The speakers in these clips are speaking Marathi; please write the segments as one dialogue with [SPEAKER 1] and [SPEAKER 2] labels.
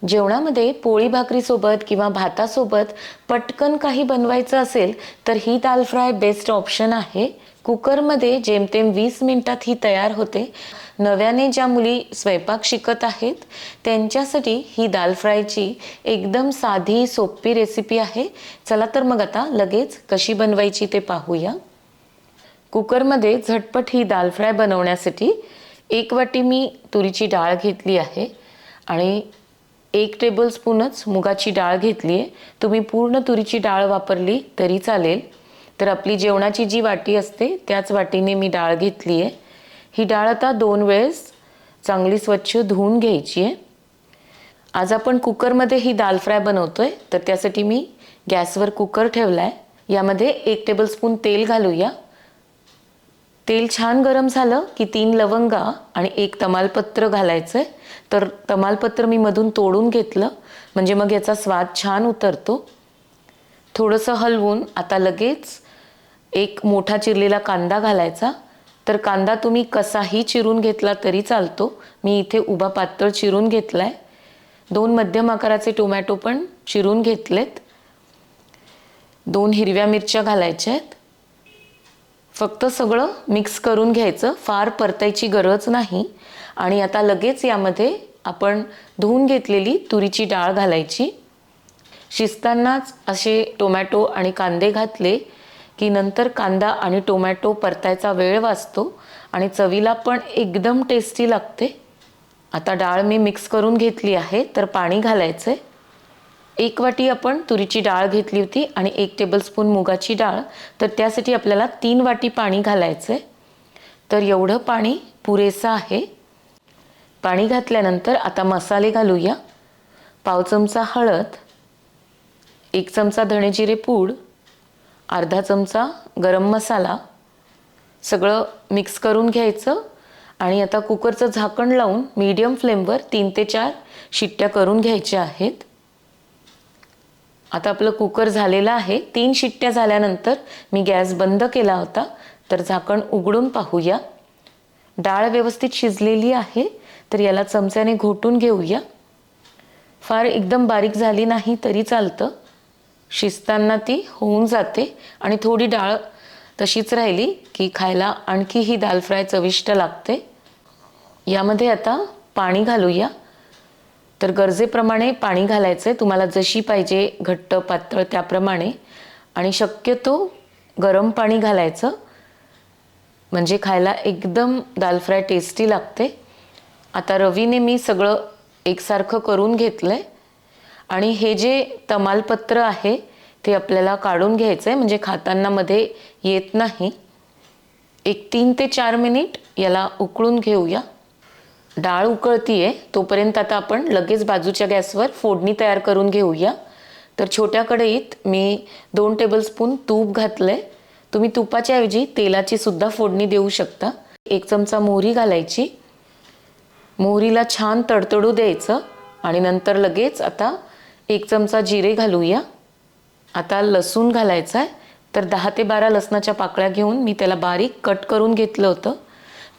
[SPEAKER 1] जेवणामध्ये पोळी भाकरीसोबत किंवा भातासोबत पटकन काही बनवायचं असेल तर ही दाल फ्राय बेस्ट ऑप्शन आहे. कुकरमध्ये जेमतेम 20 मिनिटात ही तयार होते. नव्याने ज्या मुली स्वयंपाक शिकत आहेत त्यांच्यासाठी ही दाल फ्रायची एकदम साधी सोपी रेसिपी आहे. चला तर मग आता लगेच कशी बनवायची ते पाहूया. कुकरमध्ये झटपट ही दाल फ्राय बनवण्यासाठी 1 वाटी मी तुरीची डाळ घेतली आहे आणि 1 टेबलस्पूनच मुगाची डाळ घेतली आहे. तुम्ही पूर्ण तुरीची डाळ वापरली तरी चालेल. तर आपली जेवणाची जी वाटी असते त्याच वाटीने मी डाळ घेतली आहे. ही डाळ आता 2 वेळेस चांगली स्वच्छ धुवून घ्यायची आहे. आज आपण कुकरमध्ये ही दाल फ्राय बनवतोय तर त्यासाठी मी गॅसवर कुकर ठेवला आहे. यामध्ये 1 टेबलस्पून तेल घालूया. तेल छान गरम झालं की 3 लवंगा आणि 1 तमालपत्र घालायचं. तर तमालपत्र मी मधून तोडून घेतलं म्हणजे मग याचा स्वाद छान उतरतो. थोडंसं हलवून आता लगेच 1 मोठा चिरलेला कांदा घालायचा. तर कांदा तुम्ही कसाही चिरून घेतला तरी चालतो. मी इथे उभा पातळ चिरून घेतलाय. 2 मध्यम आकाराचे टोमॅटो पण चिरून घेतलेत. 2 हिरव्या मिरच्या घालायच्या आहेत. फक्त सगळं मिक्स करून घ्यायचं, फार परतायची गरज नाही. आणि आता लगेच यामध्ये आपण धुवून घेतलेली तुरीची डाळ घालायची. शिजतानाच असे टोमॅटो आणि कांदे घातले की नंतर कांदा आणि टोमॅटो परतायचा वेळ वाचतो आणि चवीला पण एकदम टेस्टी लागते. आता डाळ मी मिक्स करून घेतली आहे तर पाणी घालायचं आहे. 1 वाटी आपण तुरीची डाळ घेतली होती आणि 1 टेबलस्पून मुगाची डाळ, तर त्यासाठी आपल्याला 3 वाटी पाणी घालायचं आहे. तर एवढं पाणी पुरेसं आहे. पाणी घातल्यानंतर आता मसाले घालूया. पाव चमचा हळद, 1 चमचा धणे जिरे पूड, अर्धा चमचा गरम मसाला, सगळं मिक्स करून घ्यायचं. आणि आता कुकरचं झाकण लावून मीडियम फ्लेमवर 3 ते 4 शिट्ट्या करून घ्यायच्या आहेत. आता आपलं कुकर झालेलं आहे. 3 शिट्ट्या झाल्यानंतर मी गॅस बंद केला होता. तर झाकण उघडून पाहूया. डाळ व्यवस्थित शिजलेली आहे. तर याला चमच्याने घोटून घेऊया. फार एकदम बारीक झाली नाही तरी चालतं. शिजताना ती होऊन जाते आणि थोडी डाळ तशीच राहिली की खायला आणखी ही दाल फ्राय चविष्ट लागते. यामध्ये आता पाणी घालूया. तर गरजेप्रमाणे पाणी घालायचं. तुम्हाला जशी पाहिजे घट्ट पातळ त्याप्रमाणे. आणि शक्यतो गरम पाणी घालायचं म्हणजे खायला एकदम दाल फ्राय टेस्टी लागते. आता रवीने मी सगळं एकसारखं करून घेतलंय. आणि हे जे तमालपत्र आहे ते आपल्याला काढून घ्यायचं आहे म्हणजे खाताना मध्ये येत नाही. 3 ते 4 मिनिट याला उकळून घेऊया. डाळ उकळतीये तोपर्यंत आता आपण लगेच बाजूच्या गॅसवर फोडणी तयार करून घेऊया. तर छोट्या कढईत मी 2 टेबलस्पून तूप घातलंय. तुम्ही तुपाच्या ऐवजी तेलाची सुद्धा फोडणी देऊ शकता. 1 चमचा मोहरी घालायची. मोहरीला छान तडतडू द्यायचं आणि नंतर लगेच आता 1 चमचा जिरे घालूया. आता लसूण घालायचा आहे. तर 10 ते 12 लसणाच्या पाकळ्या घेऊन मी त्याला बारीक कट करून घेतलं होतं.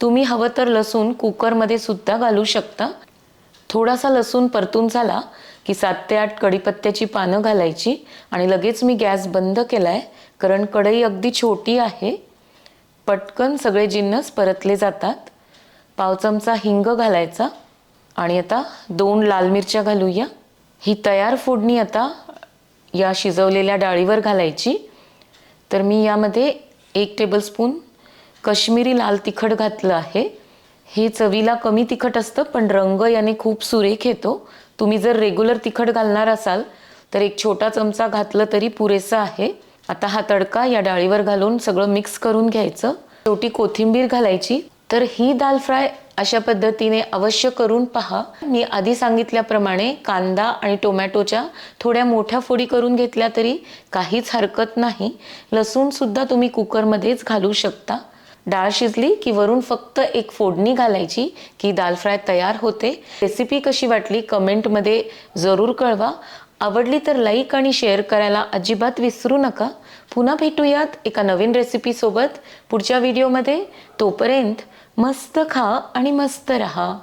[SPEAKER 1] तुम्ही हवं तर लसूण कुकरमध्ये सुद्धा घालू शकता. थोडासा लसूण परतून झाला की 7 ते 8 कढीपत्त्याची पानं घालायची आणि लगेच मी गॅस बंद केलाय कारण कढई अगदी छोटी आहे. पटकन सगळे जिन्नस परतले जातात. पाव चमचा हिंग घालायचा आणि आता 2 लाल मिरच्या घालूया. ही तयार फोडणी आता या शिजवलेल्या डाळीवर घालायची. तर मी यामध्ये 1 टेबलस्पून काश्मीरी लाल तिखट घातलं आहे. हे चवीला कमी तिखट असतं पण रंग याने खूप सुरेख येतो. तुम्ही जर रेग्युलर तिखट घालणार असाल तर 1 छोटा चमचा घातलं तरी पुरेसं आहे. आता हा तडका या डाळीवर घालून सगळं मिक्स करून घ्यायचं. शेवटी कोथिंबीर घालायची. तर ही दाल फ्राय अशा पद्धतीने अवश्य करून पहा. मी आधी सांगितल्याप्रमाणे कांदा आणि टोमॅटोच्या थोड्या मोठ्या फोडी करून घेतल्या तरी काहीच हरकत नाही. लसूण सुद्धा तुम्ही कुकरमध्येच घालू शकता. डाळ शिजली की वरून फक्त 1 फोडणी घालायची की दाल फ्राय तयार होते. रेसिपी कशी वाटली कमेंटमध्ये जरूर कळवा. आवडली तर लाईक आणि शेअर करायला अजिबात विसरू नका. पुन्हा भेटूयात एका नवीन रेसिपी सोबत पुढच्या व्हिडिओमध्ये. तोपर्यंत मस्त खा आणि मस्त रहा.